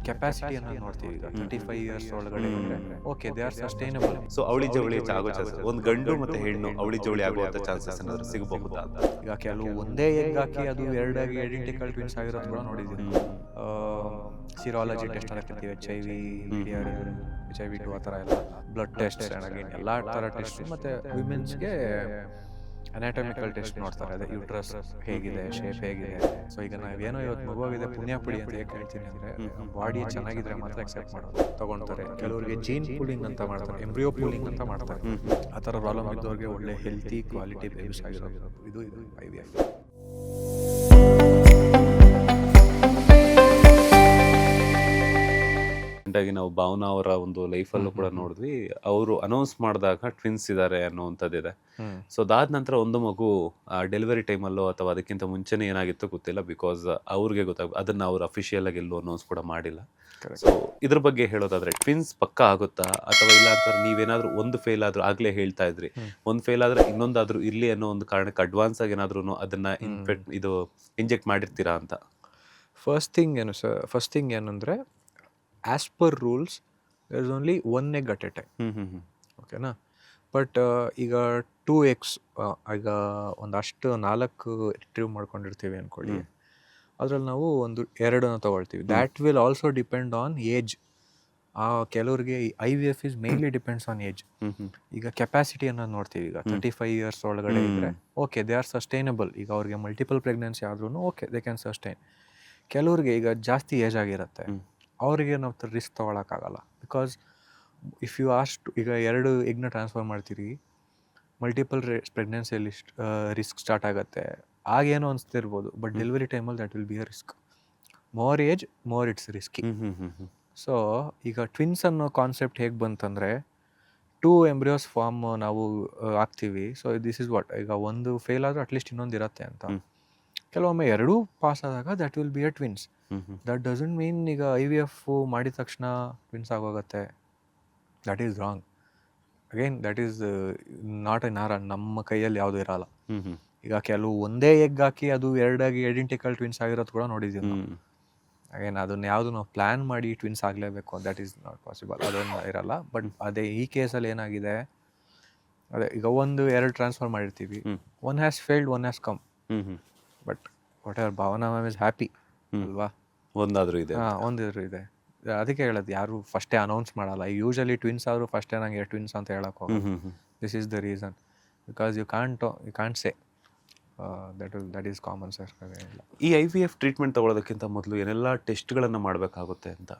ಕೆಪಾಸಿಟಿಯನ್ನು ನೋಡ್ತೀವಿ. ಈಗ 35 ಇಯರ್ಸ್ ಒಳಗಡೆ ಇದ್ರೆ okay, they are sustainable. So ಅವಳಿ ಜವಳಿ ಆಗೋ ಚಾನ್ಸಸ್, ಒಂದು ಗಂಡು ಮತ್ತೆ ಹೆಣ್ಣು ಅವಳಿ ಜವಳಿ ಆಗುವಂತ ಚಾನ್ಸಸ್ ಏನಾದ್ರು ಸಿಗಬಹುದಾ ಅಂತ? ಈಗ ಕೆಲವು ಒಂದೇ ಎಗ್ ಹಾಕಿ ಅದು ಎರಡಾಗಿ ಐಡೆಂಟಿಕಲ್ ಟ್ವಿನ್ಸ್ ಆಗಿರೋದು ಕೂಡ ನೋಡಿದ್ದೀವಿ. ಸಿರಾಲಜಿ ಟೆಸ್ಟ್ ಹಾಕಿರ್ತೀವಿ, HIV 2 ಆ ಥರ ಎಲ್ಲ ಬ್ಲಡ್ ಟೆಸ್ಟ್ ಅಗೇನ್ ಎಲ್ಲ ಥರ ಟೆಸ್ಟ್. ಮತ್ತು ವಿಮೆನ್ಸ್ಗೆ ಅನಾಟಮಿಕಲ್ ಟೆಸ್ಟ್ ನೋಡ್ತಾರೆ, ಅದೇ ಯೂಟ್ರಸ್ ಹೇಗಿದೆ, ಶೇಪ್ ಹೇಗಿದೆ. ಸೊ ಈಗ ನಾವೇನೋ ಇವತ್ತು ಮಗುವಾಗಿದೆ ಪುಣ್ಯ ಪುಡಿ ಅಂತ ಹೇಗೆ ಹೇಳ್ತೀನಿ ಅಂದರೆ, ಬಾಡಿ ಚೆನ್ನಾಗಿದ್ರೆ ಮಾತ್ರ ಅಕ್ಸೆಪ್ಟ್ ಮಾಡೋದು ತಗೊಳ್ತಾರೆ. ಕೆಲವರಿಗೆ ಜೀನ್ ಪೂಲಿಂಗ್ ಅಂತ ಮಾಡ್ತಾರೆ, ಎಂಬ್ರಿಯೋ ಪೂಲಿಂಗ್ ಅಂತ ಮಾಡ್ತಾರೆ. ಆ ಥರ ಪ್ರಾಬ್ಲಮ್ ಇದ್ದವ್ರಿಗೆ ಒಳ್ಳೆ ಹೆಲ್ತಿ ಕ್ವಾಲಿಟಿ ಬೇಬೀಸ್ ಆಗಿರೋದು ಇದು IVF. ಆಗಿ ನಾವು ಭಾವನಾ ಅವರ ಒಂದು ಲೈಫಲ್ಲೂ ಕೂಡ ನೋಡಿದ್ವಿ, ಅವರು ಅನೌನ್ಸ್ ಮಾಡಿದಾಗ ಟ್ವಿನ್ಸ್ ಇದ್ದಾರೆ ಅನ್ನುವಂಥದ್ದಿದೆ. ಸೊ ಅದಾದ ನಂತರ ಒಂದು ಮಗು ಡೆಲಿವರಿ ಟೈಮಲ್ಲೋ ಅಥವಾ ಅದಕ್ಕಿಂತ ಮುಂಚೆನೇ ಏನಾಗಿತ್ತು ಗೊತ್ತಿಲ್ಲ, ಬಿಕಾಸ್ ಅವ್ರಿಗೆ ಅದನ್ನ ಅವ್ರು ಅಫಿಷಿಯಲ್ ಆಗಿ ಎಲ್ಲೂ ಅನೌನ್ಸ್ ಕೂಡ ಮಾಡಿಲ್ಲ. ಸೊ ಇದ್ರ ಬಗ್ಗೆ ಹೇಳೋದಾದ್ರೆ ಟ್ವಿನ್ಸ್ ಪಕ್ಕ ಆಗುತ್ತಾ ಅಥವಾ ಇಲ್ಲ ಅಂತ ನೀವೇನಾದ್ರೂ ಒಂದು ಫೇಲ್ ಆದ್ರೂ, ಆಗ್ಲೇ ಹೇಳ್ತಾ ಇದ್ರಿ ಒಂದು ಫೇಲ್ ಆದ್ರೆ ಇನ್ನೊಂದಾದ್ರೂ ಇರ್ಲಿ ಅನ್ನೋ ಒಂದು ಕಾರಣಕ್ಕೆ ಅಡ್ವಾನ್ಸ್ ಆಗಿ ಏನಾದ್ರೂ ಅದನ್ನ ಇಂಜೆಕ್ಟ್ ಮಾಡಿರ್ತೀರಾ ಅಂತ? ಫಸ್ಟ್ ಥಿಂಗ್ ಏನಂದ್ರೆ, as per rules there is only 1 egg at a time. ಓಕೆನಾ? ಬಟ್ ಈಗ 2 eggs, ಈಗ ಒಂದಷ್ಟು 4 ರಿಟ್ರೀವ್ ಮಾಡ್ಕೊಂಡಿರ್ತೀವಿ ಅಂದ್ಕೊಳ್ಳಿ, ಅದ್ರಲ್ಲಿ ನಾವು ಒಂದು 2 ತೊಗೊಳ್ತೀವಿ. That will also depend on age. ಕೆಲವ್ರಿಗೆ IVF is mainly depends on age. ಈಗ ಕೆಪಾಸಿಟಿ ಅನ್ನೋದು ನೋಡ್ತೀವಿ. ಈಗ 35 ಇಯರ್ಸ್ ಒಳಗಡೆ ಇದ್ರೆ ಓಕೆ, ದೇ ಆರ್ ಸಸ್ಟೈನಬಲ್. ಈಗ ಅವ್ರಿಗೆ ಮಲ್ಟಿಪಲ್ ಪ್ರೆಗ್ನೆನ್ಸಿ ಆದ್ರೂ ಓಕೆ, ದೇ ಕ್ಯಾನ್ ಸಸ್ಟೈನ್. ಕೆಲವ್ರಿಗೆ ಈಗ ಜಾಸ್ತಿ ಏಜ್ ಆಗಿರುತ್ತೆ, ಅವರಿಗೆ ನಾವು ರಿಸ್ಕ್ ತೊಗೊಳಕ್ಕಾಗಲ್ಲ. ಬಿಕಾಸ್ ಇಫ್ ಯು ಆಸ್ಟ್, ಈಗ 2 ಎಗ್ನ ಟ್ರಾನ್ಸ್ಫರ್ ಮಾಡ್ತೀರಿ, ಮಲ್ಟಿಪಲ್ ಪ್ರೆಗ್ನೆನ್ಸಿಯಲ್ಲಿ ರಿಸ್ಕ್ ಸ್ಟಾರ್ಟ್ ಆಗುತ್ತೆ. ಆಗೇನೋ ಅನಿಸ್ತಿರ್ಬೋದು, ಬಟ್ ಡೆಲಿವರಿ ಟೈಮಲ್ಲಿ that will be a risk. More age more it's risky. So ಈಗ ಟ್ವಿನ್ಸ್ ಅನ್ನೋ ಕಾನ್ಸೆಪ್ಟ್ ಹೇಗೆ ಬಂತಂದರೆ, 2 ಎಂಬ್ರಿಯೋಸ್ ಫಾರ್ಮ್ ನಾವು ಹಾಕ್ತೀವಿ. ಸೊ ದಿಸ್ ಇಸ್ ವಾಟ್, ಈಗ ಒಂದು ಫೇಲ್ ಆದರೂ ಅಟ್ಲೀಸ್ಟ್ ಇನ್ನೊಂದು ಇರುತ್ತೆ ಅಂತ. ಕೆಲವೊಮ್ಮೆ 2 ಪಾಸ್ ಆದಾಗ that will be a twins. That doesn't mean ಈಗ IVF ಮಾಡಿದ ತಕ್ಷಣ ಟ್ವಿನ್ಸ್ ಆಗೋಗುತ್ತೆ. That is wrong. Again that is not in our, ನಮ್ಮ ಕೈಯಲ್ಲಿ ಯಾವುದು ಇರಲ್ಲ. ಈಗ ಕೆಲವು ಒಂದೇ ಎಗ್ ಹಾಕಿ ಅದು ಎರಡಾಗಿ ಐಡೆಂಟಿಕಲ್ ಟ್ವಿನ್ಸ್ ಆಗಿರೋದು ಕೂಡ ನೋಡಿದ್ದೀವಿ ನಾವು. ಅಗೇನ್ ಅದನ್ನ ಯಾವುದು ನಾವು ಪ್ಲ್ಯಾನ್ ಮಾಡಿ ಟ್ವಿನ್ಸ್ ಆಗಲೇಬೇಕು, ದಟ್ ಈಸ್ ನಾಟ್ ಪಾಸಿಬಲ್, ಅದನ್ನು ಇರಲ್ಲ. ಬಟ್ ಅದೇ ಈ ಕೇಸಲ್ಲಿ ಏನಾಗಿದೆ, ಅದೇ ಈಗ 1-2 ಟ್ರಾನ್ಸ್ಫರ್ ಮಾಡಿರ್ತೀವಿ, 1 has failed, 1 has come. But what ever, Bhavana ma'am is happy ಅಲ್ವಾ? ಒಂದಾದ್ರೂ ಇದೆ. ಒಂದಿದ್ರು ಇದೆ. ಅದಕ್ಕೆ ಹೇಳೋದು, ಯಾರು ಫಸ್ಟೇ ಅನೌನ್ಸ್ ಮಾಡಲ್ಲ. ಯೂಶಲಿ ಟ್ವಿನ್ಸ್ ಆದರೂ ಫಸ್ಟೇ ನಂಗೆ ಟ್ವಿನ್ಸ್ ಅಂತ ಹೇಳಕ್ಕೆ ಹೋಗಲ್ಲ. This is the reason, because you can't say. That is common sir. ಈ IVF ಟ್ರೀಟ್ಮೆಂಟ್ ತಗೊಳ್ಳೋದಕ್ಕಿಂತ ಮೊದಲು ಏನೆಲ್ಲ ಟೆಸ್ಟ್ಗಳನ್ನು ಮಾಡಬೇಕಾಗುತ್ತೆ ಅಂತ?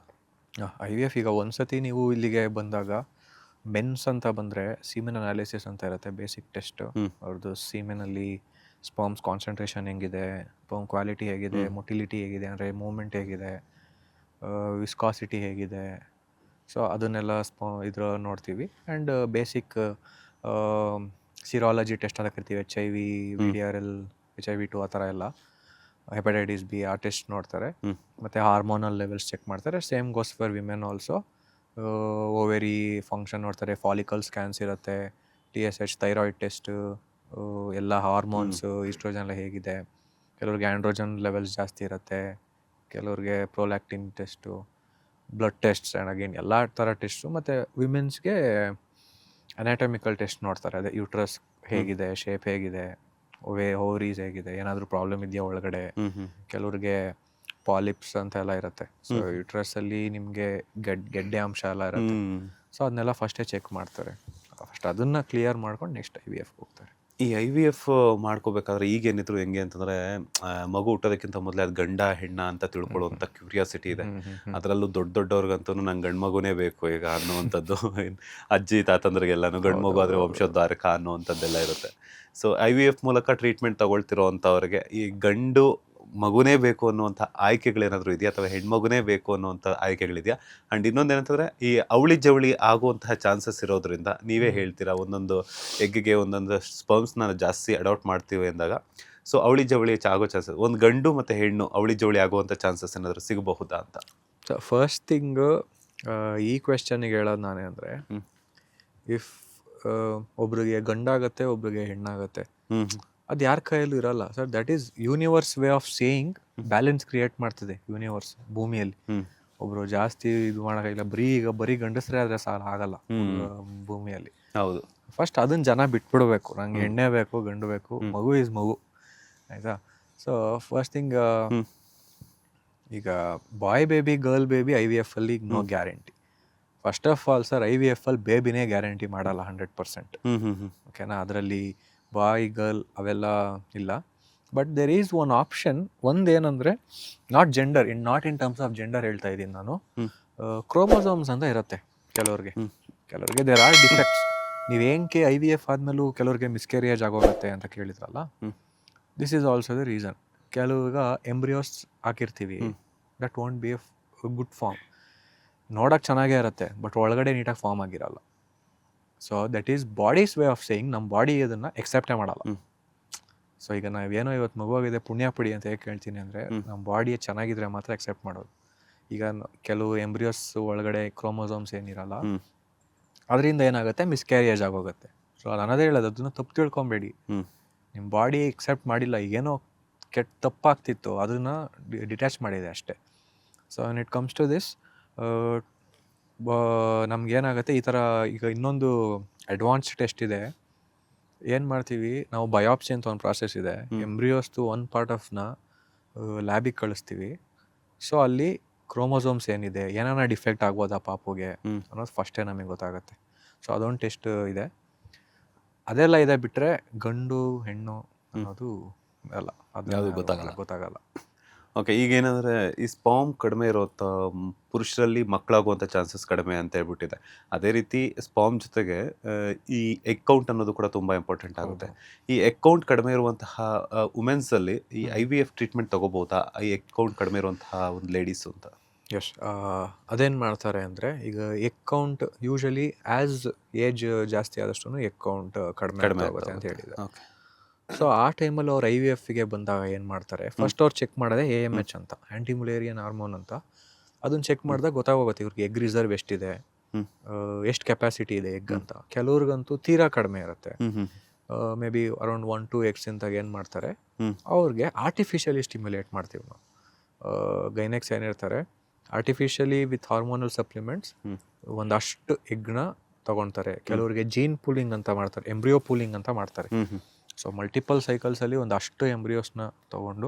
IVF ಈಗ ಒಂದ್ಸತಿ ನೀವು ಇಲ್ಲಿಗೆ ಬಂದಾಗ, ಮೆನ್ಸ್ ಅಂತ ಬಂದರೆ ಸೀಮೆನ್ ಅನಾಲಿಸಿಸ್ ಅಂತ ಇರುತ್ತೆ, ಬೇಸಿಕ್ ಟೆಸ್ಟ್. ಅವ್ರದ್ದು ಸೀಮೆನಲ್ಲಿ ಸ್ಪರ್ಮ್ಸ್ ಕಾನ್ಸಂಟ್ರೇಷನ್ ಹೆಂಗಿದೆ, ಸ್ಪರ್ಮ್ ಕ್ವಾಲಿಟಿ ಹೇಗಿದೆ, ಮೊಟಿಲಿಟಿ ಹೇಗಿದೆ, ಅಂದರೆ ಮೂವ್ಮೆಂಟ್ ಹೇಗಿದೆ, ವಿಸ್ಕಾಸಿಟಿ ಹೇಗಿದೆ. ಸೊ ಅದನ್ನೆಲ್ಲ ನೋಡ್ತೀವಿ. ಆ್ಯಂಡ್ ಬೇಸಿಕ್ ಸಿರಾಲಜಿ ಟೆಸ್ಟ್ ಅಂತ ಕರಿತೀವಿ, HIV, VDRL, HIV 2 ಆ ಥರ ಎಲ್ಲ, ಹೆಪಟೈಟಿಸ್ B ಆ ಟೆಸ್ಟ್ ನೋಡ್ತಾರೆ. ಮತ್ತು ಹಾರ್ಮೋನಲ್ ಲೆವೆಲ್ಸ್ ಚೆಕ್ ಮಾಡ್ತಾರೆ. Same goes for women also. Ovary function ನೋಡ್ತಾರೆ, ಫಾಲಿಕಲ್ ಸ್ಕ್ಯಾನ್ಸ್ ಇರುತ್ತೆ, TSH, ಥೈರಾಯ್ಡ್ ಟೆಸ್ಟ್, ಎಲ್ಲ ಹಾರ್ಮೋನ್ಸು, ಈಸ್ಟ್ರೋಜನ್ ಎಲ್ಲ ಹೇಗಿದೆ. ಕೆಲವ್ರಿಗೆ ಆ್ಯಂಡ್ರೋಜನ್ ಲೆವೆಲ್ಸ್ ಜಾಸ್ತಿ ಇರುತ್ತೆ, ಕೆಲವ್ರಿಗೆ prolactin test, blood tests and again ಎಲ್ಲ ಥರ ಟೆಸ್ಟು. ಮತ್ತು ವಿಮೆನ್ಸ್ಗೆ ಅನಾಟಮಿಕಲ್ ಟೆಸ್ಟ್ ನೋಡ್ತಾರೆ, ಅದೇ ಯೂಟ್ರಸ್ ಹೇಗಿದೆ, ಶೇಪ್ ಹೇಗಿದೆ, ಓವರೀಸ್ ಹೇಗಿದೆ, ಏನಾದರೂ ಪ್ರಾಬ್ಲಮ್ ಇದೆಯಾ ಒಳಗಡೆ. ಕೆಲವ್ರಿಗೆ ಪಾಲಿಪ್ಸ್ ಅಂತ ಎಲ್ಲ ಇರುತ್ತೆ. ಸೊ ಯೂಟ್ರಸ್ಸಲ್ಲಿ ನಿಮಗೆ ಗೆಡ್ಡೆ ಅಂಶ ಎಲ್ಲ ಇರುತ್ತೆ. ಸೊ ಅದನ್ನೆಲ್ಲ ಫಸ್ಟೇ ಚೆಕ್ ಮಾಡ್ತಾರೆ. ಫಸ್ಟ್ ಅದನ್ನು ಕ್ಲಿಯರ್ ಮಾಡ್ಕೊಂಡು ನೆಕ್ಸ್ಟ್ IVF ಹೋಗ್ತಾರೆ. ಈ IVF ಮಾಡ್ಕೋಬೇಕಾದ್ರೆ ಈಗೇನಿದ್ರು ಹೆಂಗೆ ಅಂತಂದರೆ, ಮಗು ಹುಟ್ಟೋದಕ್ಕಿಂತ ಮೊದಲೇ ಅದು ಗಂಡ ಹೆಣ್ಣ ಅಂತ ತಿಳ್ಕೊಳ್ಳುವಂಥ ಕ್ಯೂರಿಯಾಸಿಟಿ ಇದೆ. ಅದರಲ್ಲೂ ದೊಡ್ಡವ್ರಿಗಂತೂ ನಂಗೆ ಗಂಡು ಮಗುನೇ ಬೇಕು ಈಗ ಅನ್ನುವಂಥದ್ದು, ಅಜ್ಜಿ ತಾತಂದ್ರಿಗೆಲ್ಲನೂ ಗಂಡು ಮಗು ಆದರೆ ವಂಶೋದ್ಧಾರಕ ಅನ್ನುವಂಥದ್ದೆಲ್ಲ ಇರುತ್ತೆ. ಸೊ IVF ಮೂಲಕ ಟ್ರೀಟ್ಮೆಂಟ್ ತಗೊಳ್ತಿರೋ ಅಂಥವ್ರಿಗೆ ಈ ಗಂಡು ಮಗುನೇ ಬೇಕು ಅನ್ನುವಂಥ ಆಯ್ಕೆಗಳೇನಾದರೂ ಇದೆಯಾ, ಅಥವಾ ಹೆಣ್ಮಗುನೇ ಬೇಕು ಅನ್ನುವಂಥ ಆಯ್ಕೆಗಳಿದೆಯಾ? ಆ್ಯಂಡ್ ಇನ್ನೊಂದೇನಂತಂದರೆ, ಈ ಅವಳಿ ಜವಳಿ ಆಗುವಂತಹ ಚಾನ್ಸಸ್ ಇರೋದ್ರಿಂದ ನೀವೇ ಹೇಳ್ತೀರಾ, ಒಂದೊಂದು ಎಗ್ಗಿಗೆ ಒಂದೊಂದು ಸ್ಪರ್ಮ್ಸ್ನ ಜಾಸ್ತಿ ಅಡಾಪ್ಟ್ ಮಾಡ್ತೀವಿ ಅಂದಾಗ, ಸೊ ಅವಳಿ ಜವಳಿ ಆಗೋ ಚಾನ್ಸಸ್, ಒಂದು ಗಂಡು ಮತ್ತು ಹೆಣ್ಣು ಅವಳಿ ಜವಳಿ ಆಗುವಂಥ ಚಾನ್ಸಸ್ ಏನಾದರೂ ಸಿಗಬಹುದಾ ಅಂತ? ಸೊ ಫಸ್ಟ್ ಥಿಂಗು, ಈ ಕ್ವೆಶ್ಚನಿಗೆ ಹೇಳೋದು ನಾನೇ ಅಂದರೆ, ಇಫ್ ಒಬ್ರಿಗೆ ಗಂಡಾಗತ್ತೆ, ಒಬ್ರಿಗೆ ಹೆಣ್ಣಾಗತ್ತೆ, ಅದು ಯಾರ ಕೈಯಲ್ಲೂ ಇರಲ್ಲ sir. That is universe way of saying. Balance create ಮಾಡ್ತದೆ ಯೂನಿವರ್ಸ್ ಭೂಮಿಯಲ್ಲಿ. ಒಬ್ರು ಜಾಸ್ತಿ ಇದು ಮಾಡೋಕ್ಕಾಗಿಲ್ಲ, ಬರೀ ಗಂಡಸ್ರೇ ಆದರೆ ಸಾಲ ಆಗಲ್ಲ ಭೂಮಿಯಲ್ಲಿ. ಹೌದು. ಫಸ್ಟ್ ಅದನ್ನ ಜನ ಬಿಟ್ಬಿಡ್ಬೇಕು, ನಂಗೆ ಹೆಣ್ಣೆ ಬೇಕು ಗಂಡು ಬೇಕು, ಮಗು ಈಸ್ ಮಗು, ಆಯಿತಾ. ಸೊ ಫಸ್ಟ್ ಥಿಂಗ್, ಈಗ boy baby girl baby IVF ಅಲ್ಲಿ no guarantee. First of all sir, IVF ಅಲ್ಲಿ ಬೇಬಿನೇ ಗ್ಯಾರಂಟಿ ಮಾಡಲ್ಲ 100%. ಓಕೆನಾ, ಅದರಲ್ಲಿ ಬಾಯ್ ಗರ್ಲ್ ಅವೆಲ್ಲ ಇಲ್ಲ. But there is one option. ಒಂದೇನಂದರೆ not in terms of gender ಹೇಳ್ತಾ ಇದ್ದೀನಿ ನಾನು, ಕ್ರೋಮೋಸೋಮ್ಸ್ ಅಂತ ಇರುತ್ತೆ ಕೆಲವ್ರಿಗೆ ದೇರ್ ಆರ್ ಡಿಫೆಕ್ಟ್ಸ್. ನೀವು ಏನಕ್ಕೆ IVF ಆದಮೇಲೂ ಕೆಲವ್ರಿಗೆ ಮಿಸ್ಕ್ಯಾರಿಯೇಜ್ ಆಗೋಗುತ್ತೆ ಅಂತ ಕೇಳಿದ್ರಲ್ಲ, this is also the reason. ಕೆಲವಾಗ ಎಂಬ್ರಿಯೋಸ್ ಹಾಕಿರ್ತೀವಿ, that won't be a good form. ನೋಡೋಕೆ ಚೆನ್ನಾಗೇ ಇರುತ್ತೆ, ಬಟ್ ಒಳಗಡೆ ನೀಟಾಗಿ ಫಾರ್ಮ್ ಆಗಿರಲ್ಲ. So that is body's way of saying, ನಮ್ಮ ಬಾಡಿ ಅದನ್ನು ಎಕ್ಸೆಪ್ಟೇ ಮಾಡಲ್ಲ. ಸೊ ಈಗ ನಾವೇನೋ ಇವತ್ತು ಮಗುವಾಗಿದೆ ಪುಣ್ಯ ಪಡಿ ಅಂತ ಹೇಗೆ ಹೇಳ್ತೀನಿ ಅಂದರೆ, ನಮ್ಮ ಬಾಡಿ ಚೆನ್ನಾಗಿದ್ರೆ ಮಾತ್ರ ಎಕ್ಸೆಪ್ಟ್ ಮಾಡೋದು. ಈಗ ಕೆಲವು ಎಂಬ್ರಿಯೋಸ್ ಒಳಗಡೆ ಕ್ರೋಮೋಸೋಮ್ಸ್ ಏನಿರಲ್ಲ, ಅದರಿಂದ ಏನಾಗುತ್ತೆ, ಮಿಸ್ಕ್ಯಾರಿಯೇಜ್ ಆಗೋಗುತ್ತೆ. ಸೊ ಅದು ಅನ್ನೋದೇ ಹೇಳೋದು, ಅದನ್ನು ತಪ್ಪು ತಿಳ್ಕೊಬೇಡಿ. ನಿಮ್ಮ ಬಾಡಿ ಎಕ್ಸೆಪ್ಟ್ ಮಾಡಿಲ್ಲ, ಏನೋ ತಪ್ಪಾಗ್ತಿತ್ತು ಅದನ್ನು ಡಿಟ್ಯಾಚ್ ಮಾಡಿದೆ ಅಷ್ಟೇ. So when it comes to this, ನಮಗೇನಾಗುತ್ತೆ ಈ ಥರ. ಈಗ ಇನ್ನೊಂದು ಅಡ್ವಾನ್ಸ್ ಟೆಸ್ಟ್ ಇದೆ. ಏನು ಮಾಡ್ತೀವಿ ನಾವು, ಬಯಾಪ್ಸಿ ಅಂತ ಒಂದು ಪ್ರಾಸೆಸ್ ಇದೆ. ಎಂಬ್ರಿಯೋಸ್ದು ಒಂದು ಪಾರ್ಟ್ ಆಫ್ನ ಲ್ಯಾಬಿಗೆ ಕಳಿಸ್ತೀವಿ. ಸೊ ಅಲ್ಲಿ ಕ್ರೋಮೋಸೋಮ್ಸ್ ಏನಿದೆ, ಏನಾನ ಡಿಫೆಕ್ಟ್ ಆಗ್ಬೋದಾ ಪಾಪುಗೆ ಅನ್ನೋದು ಫಸ್ಟೇ ನಮಗೆ ಗೊತ್ತಾಗುತ್ತೆ. ಸೊ ಅದೊಂದು ಟೆಸ್ಟ್ ಇದೆ. ಅದೆಲ್ಲ ಇದೆ ಬಿಟ್ಟರೆ ಗಂಡು ಹೆಣ್ಣು ಅನ್ನೋದು ಅಲ್ಲ, ಅದು ಗೊತ್ತಾಗಲ್ಲ. ಓಕೆ, ಈಗೇನಂದರೆ ಈ ಸ್ಪಾಮ್ ಕಡಿಮೆ ಇರುವಂಥ ಪುರುಷರಲ್ಲಿ ಮಕ್ಕಳಾಗುವಂಥ ಚಾನ್ಸಸ್ ಕಡಿಮೆ ಅಂತ ಹೇಳ್ಬಿಟ್ಟಿದೆ. ಅದೇ ರೀತಿ ಸ್ಪಾಮ್ ಜೊತೆಗೆ ಈ ಎಗ್ ಕೌಂಟ್ ಅನ್ನೋದು ಕೂಡ ತುಂಬ ಇಂಪಾರ್ಟೆಂಟ್ ಆಗುತ್ತೆ. ಈ ಎಗ್ ಕೌಂಟ್ ಕಡಿಮೆ ಇರುವಂತಹ ವುಮೆನ್ಸಲ್ಲಿ ಈ IVF ಟ್ರೀಟ್ಮೆಂಟ್ ತೊಗೋಬೋದಾ, ಈ ಎಗ್ ಕೌಂಟ್ ಕಡಿಮೆ ಇರುವಂತಹ ಒಂದು ಲೇಡೀಸು ಅಂತ? ಎಸ್, ಅದೇನು ಮಾಡ್ತಾರೆ ಅಂದರೆ, ಈಗ egg count usually as age ಜಾಸ್ತಿ ಆದಷ್ಟು ಎಗ್ ಕೌಂಟ್ ಕಡಿಮೆ ಆಗುತ್ತೆ ಅಂತ ಹೇಳಿದ್ದಾರೆ. ಸೊ ಆ ಟೈಮಲ್ಲಿ ಅವ್ರು IVFಗೆ ಬಂದಾಗ ಏನು ಮಾಡ್ತಾರೆ, ಫಸ್ಟ್ ಅವ್ರು ಚೆಕ್ ಮಾಡೋದೇ AMH ಅಂತ, ಆ್ಯಂಟಿ ಮುಲೇರಿಯನ್ ಹಾರ್ಮೋನ್ ಅಂತ. ಅದನ್ನು ಚೆಕ್ ಮಾಡಿದಾಗ ಗೊತ್ತಾಗೋಗುತ್ತೆ ಇವ್ರಿಗೆ ಎಗ್ ರಿಸರ್ವ್ ಎಷ್ಟಿದೆ, ಎಷ್ಟು ಕೆಪಾಸಿಟಿ ಇದೆ ಎಗ್ ಅಂತ. ಕೆಲವ್ರಿಗಂತೂ ತೀರಾ ಕಡಿಮೆ ಇರುತ್ತೆ, ಮೇ ಬಿ ಅರೌಂಡ್ 1-2x ಅಂತ. ಏನು ಮಾಡ್ತಾರೆ, ಅವ್ರಿಗೆ ಆರ್ಟಿಫಿಷಿಯಲಿ ಸ್ಟಿಮ್ಯುಲೇಟ್ ಮಾಡ್ತೀವಿ ನಾವು. ಗೈನೆಕ್ಸ್ ಏನಿರ್ತಾರೆ, ಆರ್ಟಿಫಿಷಿಯಲಿ ವಿತ್ ಹಾರ್ಮೋನಲ್ ಸಪ್ಲಿಮೆಂಟ್ಸ್ ಒಂದಷ್ಟು ಎಗ್ನ ತೊಗೊಳ್ತಾರೆ. ಕೆಲವ್ರಿಗೆ ಜೀನ್ ಪೂಲಿಂಗ್ ಅಂತ ಮಾಡ್ತಾರೆ, ಎಂಬ್ರಿಯೋ ಪೂಲಿಂಗ್ ಅಂತ ಮಾಡ್ತಾರೆ. ಸೊ ಮಲ್ಟಿಪಲ್ ಸೈಕಲ್ಸಲ್ಲಿ ಒಂದಷ್ಟು ಎಂಬ್ರಿಯೋಸ್ನ ತೊಗೊಂಡು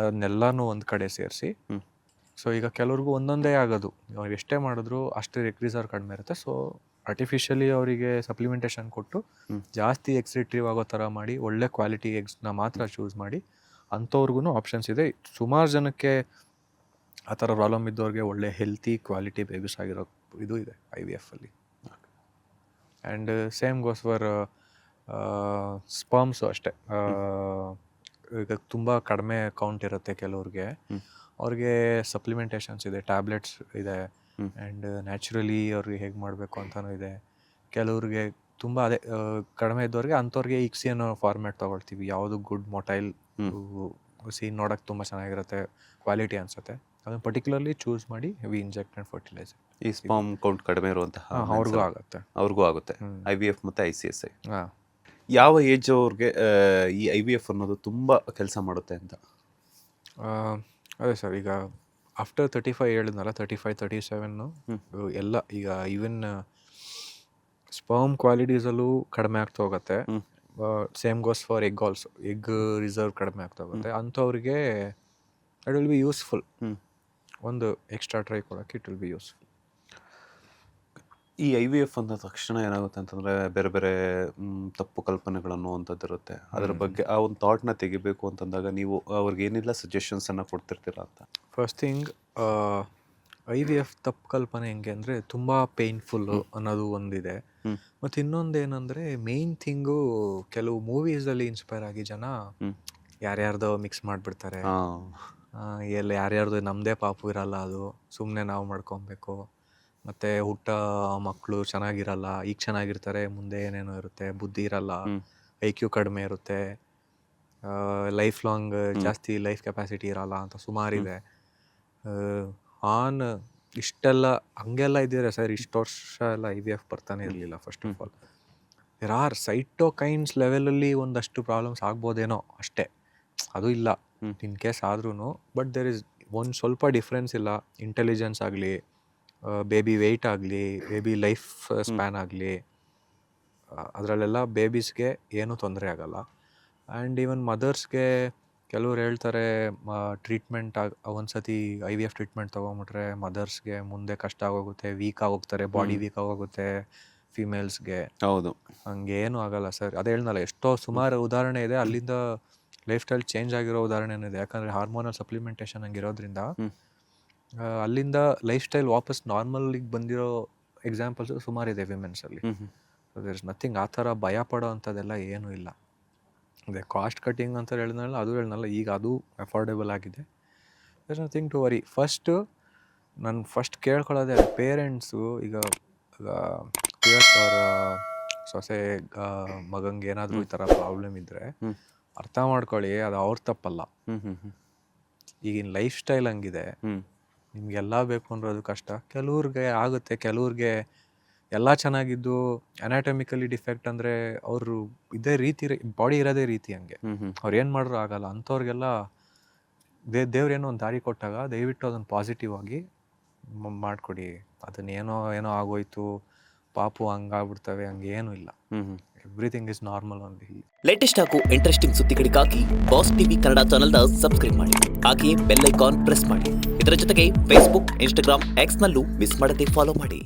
ಅದನ್ನೆಲ್ಲನೂ ಒಂದು ಕಡೆ ಸೇರಿಸಿ. ಸೊ ಈಗ ಕೆಲವ್ರಿಗೂ ಒಂದೊಂದೇ ಆಗೋದು, ಅವ್ರು ಎಷ್ಟೇ ಮಾಡಿದ್ರು ಅಷ್ಟು ಎಗ್ ರಿಸರ್ವ್ ಕಡಿಮೆ ಇರುತ್ತೆ. ಸೊ ಆರ್ಟಿಫಿಷಿಯಲಿ ಅವರಿಗೆ ಸಪ್ಲಿಮೆಂಟೇಷನ್ ಕೊಟ್ಟು ಜಾಸ್ತಿ ಎಗ್ಸ್ ರಿಟ್ರೀವ್ ಆಗೋ ಥರ ಮಾಡಿ, ಒಳ್ಳೆ ಕ್ವಾಲಿಟಿ ಎಗ್ಸ್ನ ಮಾತ್ರ ಚೂಸ್ ಮಾಡಿ, ಅಂಥವ್ರಿಗೂ ಆಪ್ಷನ್ಸ್ ಇದೆ. ಸುಮಾರು ಜನಕ್ಕೆ ಆ ಥರ ಪ್ರಾಬ್ಲಮ್ ಇದ್ದವ್ರಿಗೆ ಒಳ್ಳೆ ಹೆಲ್ತಿ ಕ್ವಾಲಿಟಿ ಬೇಬೀಸ್ ಆಗಿರೋ ಇದು ಇದೆ IVF ಅಲ್ಲಿ. And same goes for sperms ಅಷ್ಟೇ. ಈಗ ತುಂಬ ಕಡಿಮೆ ಕೌಂಟ್ ಇರುತ್ತೆ ಕೆಲವ್ರಿಗೆ, ಅವ್ರಿಗೆ ಸಪ್ಲಿಮೆಂಟೇಷನ್ಸ್ ಇದೆ, ಟ್ಯಾಬ್ಲೆಟ್ಸ್ ಇದೆ, ಆ್ಯಂಡ್ ನ್ಯಾಚುರಲಿ ಅವ್ರಿಗೆ ಹೇಗೆ ಮಾಡಬೇಕು ಅಂತಲೂ ಇದೆ. ಕೆಲವ್ರಿಗೆ ತುಂಬ ಅದೇ ಕಡಿಮೆ ಇದ್ದವ್ರಿಗೆ, ಅಂಥವ್ರಿಗೆ ICSI ಅನ್ನೋ ಫಾರ್ಮ್ಯಾಟ್ ತೊಗೊಳ್ತೀವಿ. ಯಾವುದು ಗುಡ್ ಮೊಟೈಲ್ ಸೀನ್ ನೋಡೋಕ್ಕೆ ತುಂಬ ಚೆನ್ನಾಗಿರುತ್ತೆ, ಕ್ವಾಲಿಟಿ ಅನಿಸುತ್ತೆ. ಅದನ್ನು ಪರ್ಟಿಕ್ಯುಲರ್ಲಿ ಚೂಸ್ ಮಾಡಿ ವಿ ಇಂಜೆಕ್ಟ್ ಆ್ಯಂಡ್ ಫರ್ಟಿಲೈಸರ್. ಈ ಸ್ಪಾಮ್ ಕೌಂಟ್ ಕಡಿಮೆ ಇರುವಂತಹ ಅವ್ರಿಗೂ ಆಗುತ್ತೆ IVF ಮತ್ತು ICSI. ಯಾವ ಏಜ್ ಅವ್ರಿಗೆ ಈ IVF ಅನ್ನೋದು ತುಂಬ ಕೆಲಸ ಮಾಡುತ್ತೆ ಅಂತ? ಅದೇ ಸರ್, ಈಗ ಆಫ್ಟರ್ 35 ಹೇಳಿದ್ನಲ್ಲ, 35, 37 ಎಲ್ಲ. ಈಗ ಈವನ್ ಸ್ಪರ್ಮ್ ಕ್ವಾಲಿಟೀಸಲ್ಲೂ ಕಡಿಮೆ ಆಗ್ತಾ ಹೋಗುತ್ತೆ. Same goes for egg also, egg reserve ಕಡಿಮೆ ಆಗ್ತಾ ಹೋಗುತ್ತೆ. ಅಂಥವ್ರಿಗೆ ಇಟ್ ವಿಲ್ ಬಿ ಯೂಸ್ಫುಲ್. ಒಂದು ಎಕ್ಸ್ಟ್ರಾ ಟ್ರೈ ಕೊಡೋಕ್ಕೆ ಇಟ್ ವಿಲ್ ಬಿ ಯೂಸ್ಫುಲ್. ಈ IVF ಅಂದ ತಕ್ಷಣ ಏನಾಗುತ್ತೆ ಅಂತಂದರೆ ಬೇರೆ ಬೇರೆ ತಪ್ಪು ಕಲ್ಪನೆಗಳು ಅನ್ನುವಂಥದ್ದು ಇರುತ್ತೆ. ಅದರ ಬಗ್ಗೆ ಆ ಒಂದು ಥಾಟ್ನ ತೆಗಿಬೇಕು ಅಂತಂದಾಗ ನೀವು ಅವ್ರಿಗೆ ಏನಿಲ್ಲ ಸಜೆಷನ್ಸನ್ನು ಕೊಡ್ತಿರ್ತೀರಾ ಅಂತ? ಫಸ್ಟ್ ಥಿಂಗ್, IVF ತಪ್ಪು ಕಲ್ಪನೆ ಹೆಂಗೆ ಅಂದರೆ ತುಂಬ ಪೇಯ್ನ್ಫುಲ್ಲು ಅನ್ನೋದು ಒಂದಿದೆ. ಮತ್ತು ಇನ್ನೊಂದೇನೆಂದರೆ, ಮೇಯ್ನ್ ಥಿಂಗು, ಕೆಲವು ಮೂವೀಸಲ್ಲಿ ಇನ್ಸ್ಪೈರ್ ಆಗಿ ಜನ ಯಾರ್ಯಾರ್ದೋ ಮಿಕ್ಸ್ ಮಾಡಿಬಿಡ್ತಾರೆ. ಯಾರ್ಯಾರ್ದು ನಮ್ಮದೇ ಪಾಪು ಇರಲ್ಲ, ಅದು ಸುಮ್ಮನೆ ನಾವು ಮಾಡ್ಕೊಬೇಕು. ಮತ್ತು ಮಕ್ಕಳು ಚೆನ್ನಾಗಿರಲ್ಲ, ಈಗ ಚೆನ್ನಾಗಿರ್ತಾರೆ, ಮುಂದೆ ಏನೇನೋ ಇರುತ್ತೆ, ಬುದ್ಧಿ ಇರಲ್ಲ, IQ ಕಡಿಮೆ ಇರುತ್ತೆ, ಲೈಫ್ ಲಾಂಗ್ ಜಾಸ್ತಿ ಲೈಫ್ ಕೆಪಾಸಿಟಿ ಇರಲ್ಲ ಅಂತ ಸುಮಾರಿದೆ. ಇಷ್ಟೆಲ್ಲ ಹಂಗೆಲ್ಲ ಇದ್ದಿದ್ರೆ ಸರ್, ಇಷ್ಟು ವರ್ಷ ಎಲ್ಲ IVF ಬರ್ತಾನೆ ಇರಲಿಲ್ಲ. First of all, there are cytokines ಲೆವೆಲಲ್ಲಿ ಒಂದಷ್ಟು ಪ್ರಾಬ್ಲಮ್ಸ್ ಆಗ್ಬೋದೇನೋ ಅಷ್ಟೇ, ಅದು ಇಲ್ಲ ಇನ್ ಕೇಸ್ ಆದ್ರೂ. ಬಟ್ ದೇರ್ ಇಸ್ ಒಂದು ಸ್ವಲ್ಪ ಡಿಫ್ರೆನ್ಸ್ ಇಲ್ಲ, ಇಂಟೆಲಿಜೆನ್ಸ್ ಆಗಲಿ, ಬೇಬಿ ವೆಯ್ಟ್ ಆಗಲಿ, ಬೇಬಿ ಲೈಫ್ ಸ್ಪ್ಯಾನ್ ಆಗಲಿ, ಅದರಲ್ಲೆಲ್ಲ ಬೇಬೀಸ್ಗೆ ಏನೂ ತೊಂದರೆ ಆಗಲ್ಲ. ಆ್ಯಂಡ್ ಈವನ್ ಮದರ್ಸ್ಗೆ ಕೆಲವ್ರು ಹೇಳ್ತಾರೆ ಟ್ರೀಟ್ಮೆಂಟ್ ಒಂದ್ಸತಿ IVF ಟ್ರೀಟ್ಮೆಂಟ್ ತೊಗೊಂಬಿಟ್ರೆ ಮದರ್ಸ್ಗೆ ಮುಂದೆ ಕಷ್ಟ ಆಗೋಗುತ್ತೆ, ವೀಕ್ ಆಗೋಗ್ತಾರೆ, ಬಾಡಿ ವೀಕ್ ಆಗೋಗುತ್ತೆ ಫಿಮೇಲ್ಸ್ಗೆ. ಹೌದು. ಹಂಗೇನು ಆಗಲ್ಲ ಸರ್. ಅದೇ ಹೇಳ್ನಲ್ಲ, ಎಷ್ಟೋ ಸುಮಾರು ಉದಾಹರಣೆ ಇದೆ, ಅಲ್ಲಿಂದ ಲೈಫ್ ಸ್ಟೈಲ್ ಚೇಂಜ್ ಆಗಿರೋ ಉದಾಹರಣೆನೂ ಇದೆ. ಯಾಕಂದರೆ ಹಾರ್ಮೋನಲ್ ಸಪ್ಲಿಮೆಂಟೇಷನ್ ಹಂಗಿರೋದ್ರಿಂದ ಅಲ್ಲಿಂದ ಲೈಫ್ ಸ್ಟೈಲ್ ವಾಪಸ್ ನಾರ್ಮಲಿಗೆ ಬಂದಿರೋ ಎಕ್ಸಾಂಪಲ್ಸು ಸುಮಾರಿದೆ ವಿಮೆನ್ಸಲ್ಲಿ. There is nothing. ಆ ಥರ ಭಯ ಪಡೋ ಅಂಥದ್ದೆಲ್ಲ ಏನೂ ಇಲ್ಲ. ಅದೇ ಕಾಸ್ಟ್ ಕಟ್ಟಿಂಗ್ ಅಂತ ಹೇಳಿದ್ನಲ್ಲ, ಅದು ಹೇಳಿದ್ನಲ್ಲ, ಈಗ ಅದು ಅಫೋರ್ಡೆಬಲ್ ಆಗಿದೆ. There is nothing to worry. ನಾನು ಫಸ್ಟ್ ಕೇಳ್ಕೊಳ್ಳೋದೆ ಪೇರೆಂಟ್ಸು. ಈಗ ಅವ್ರ ಸೊಸೆ ಮಗಂಗೆ ಏನಾದರೂ ಈ ಥರ ಪ್ರಾಬ್ಲಮ್ ಇದ್ದರೆ ಅರ್ಥ ಮಾಡ್ಕೊಳ್ಳಿ, ಅದು ಅವ್ರ ತಪ್ಪಲ್ಲ. ಈಗಿನ ಲೈಫ್ ಸ್ಟೈಲ್ ಹಂಗಿದೆ, ನಿಮಗೆಲ್ಲ ಬೇಕು ಅನ್ನೋದು ಕಷ್ಟ. ಕೆಲವ್ರಿಗೆ ಆಗುತ್ತೆ, ಕೆಲವ್ರಿಗೆ ಎಲ್ಲ ಚೆನ್ನಾಗಿದ್ದು ಅನಾಟಮಿಕಲಿ ಡಿಫೆಕ್ಟ್ ಅಂದರೆ ಅವರು ಇದೇ ರೀತಿ ಬಾಡಿ ಇರೋದೇ ರೀತಿ ಹಂಗೆ, ಅವ್ರು ಏನು ಮಾಡಿದ್ರು ಆಗಲ್ಲ. ಅಂಥವ್ರಿಗೆಲ್ಲ ದೇವ್ರೇನೋ ಒಂದು ದಾರಿ ಕೊಟ್ಟಾಗ ದಯವಿಟ್ಟು ಅದನ್ನು ಪಾಸಿಟಿವ್ ಆಗಿ ಮಾಡಿಕೊಡಿ. ಅದನ್ನೇನೋ ಆಗೋಯ್ತು, ಪಾಪು ಹಂಗಾಗ್ಬಿಡ್ತವೆ, ಹಂಗೇನೂ ಇಲ್ಲ. Everything is normal only. Latest ಹಾಗೂ ಇಂಟ್ರೆಸ್ಟಿಂಗ್ ಸುದ್ದಿಗಳಿಗಾಗಿ ಬಾಸ್ ಟಿವಿ ಕನ್ನಡ ಚಾನೆಲ್ನ ಸಬ್ಸ್ಕ್ರೈಬ್ ಮಾಡಿ. ಹಾಗೆಯೇ ಬೆಲ್ ಐಕಾನ್ ಪ್ರೆಸ್ ಮಾಡಿ. ಇದರ ಜೊತೆಗೆ ಫೇಸ್ಬುಕ್, ಇನ್ಸ್ಟಾಗ್ರಾಮ್, ಎಕ್ಸ್ನಲ್ಲೂ ಮಿಸ್ ಮಾಡದೆ ಫಾಲೋ ಮಾಡಿ.